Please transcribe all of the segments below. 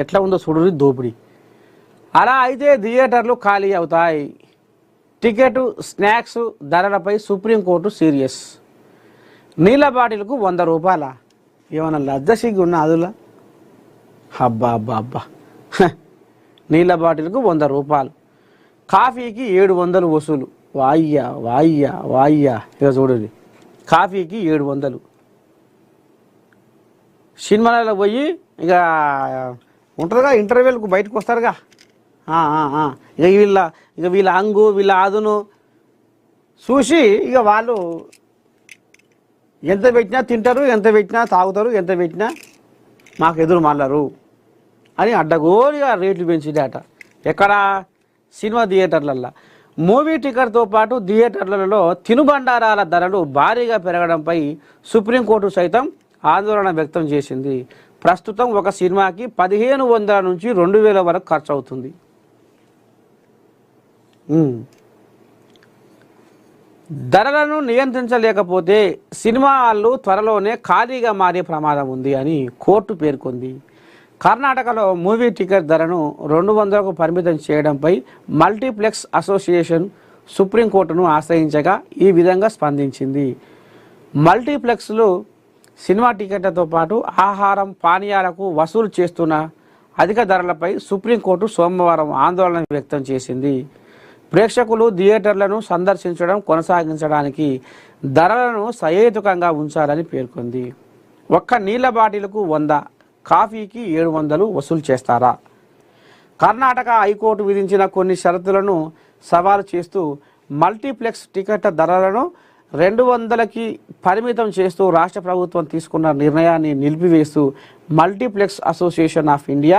ఎట్లా ఉందో చూడండి దోపిడీ. అలా అయితే థియేటర్లు ఖాళీ అవుతాయి. టికెట్ స్నాక్స్ ధరలపై సుప్రీంకోర్టు సీరియస్. నీళ్ళ బాటిల్కు 100 రూపాయల. ఏమన్నా లజ్జసిగ్గు ఉన్న అదులా? అబ్బా అబ్బా అబ్బా. నీళ్ళ బాటిల్కు 100 రూపాయలు, కాఫీకి 700 వసూలు. వాయ్యా వాయ్యా వాయ్యా. ఇక చూడండి, కాఫీకి 700. సినిమాలలో పోయి ఇక ఉంటారుగా, ఇంటర్వ్యూలకు బయటకు వస్తారుగా, ఇక వీళ్ళ అంగు వీళ్ళ ఆదును చూసి ఇక వాళ్ళు ఎంత పెట్టినా తింటారు, ఎంత పెట్టినా తాగుతారు, ఎంత పెట్టినా మాకు ఎదురు మళ్ళరు అని అడ్డగోలుగా రేట్లు పెంచిడట. ఎక్కడ? సినిమా థియేటర్లల్లో. మూవీ టికెట్తో పాటు థియేటర్లలో తినుబండారాల ధరలు భారీగా పెరగడంపై సుప్రీంకోర్టు సైతం ఆందోళన వ్యక్తం చేసింది. ప్రస్తుతం ఒక సినిమాకి 1500 నుంచి 2000 వరకు ఖర్చు అవుతుంది. ధరలను నియంత్రించలేకపోతే సినిమా హాళ్ళు త్వరలోనే ఖాళీగా మారే ప్రమాదం ఉంది అని కోర్టు పేర్కొంది. కర్ణాటకలో మూవీ టికెట్ ధరను 200కు పరిమితం చేయడంపై మల్టీప్లెక్స్ అసోసియేషన్ సుప్రీంకోర్టును ఆశ్రయించగా ఈ విధంగా స్పందించింది. మల్టీప్లెక్స్లు సినిమా టికెట్లతో పాటు ఆహారం పానీయాలకు వసూలు చేస్తున్న అధిక ధరలపై సుప్రీంకోర్టు సోమవారం ఆందోళన వ్యక్తం చేసింది. ప్రేక్షకులు థియేటర్లను సందర్శించడం కొనసాగించడానికి ధరలను సహేతుకంగా ఉంచాలని పేర్కొంది. ఒక్క నీళ్ల బాటిల్కు 100, కాఫీకి 700 వసూలు చేస్తారా? కర్ణాటక హైకోర్టు విధించిన కొన్ని షరతులను సవాలు చేస్తూ మల్టీప్లెక్స్ టికెట్ల ధరలను 200కి పరిమితం చేస్తూ రాష్ట్ర ప్రభుత్వం తీసుకున్న నిర్ణయాన్ని నిలిపివేస్తూ మల్టీప్లెక్స్ అసోసియేషన్ ఆఫ్ ఇండియా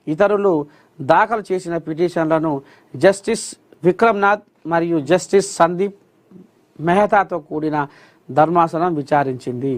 ఇతరులు దాఖలు చేసిన పిటిషన్లను జస్టిస్ విక్రమ్నాథ్ మరియు జస్టిస్ సందీప్ మెహతాతో కూడిన ధర్మాసనం విచారించింది.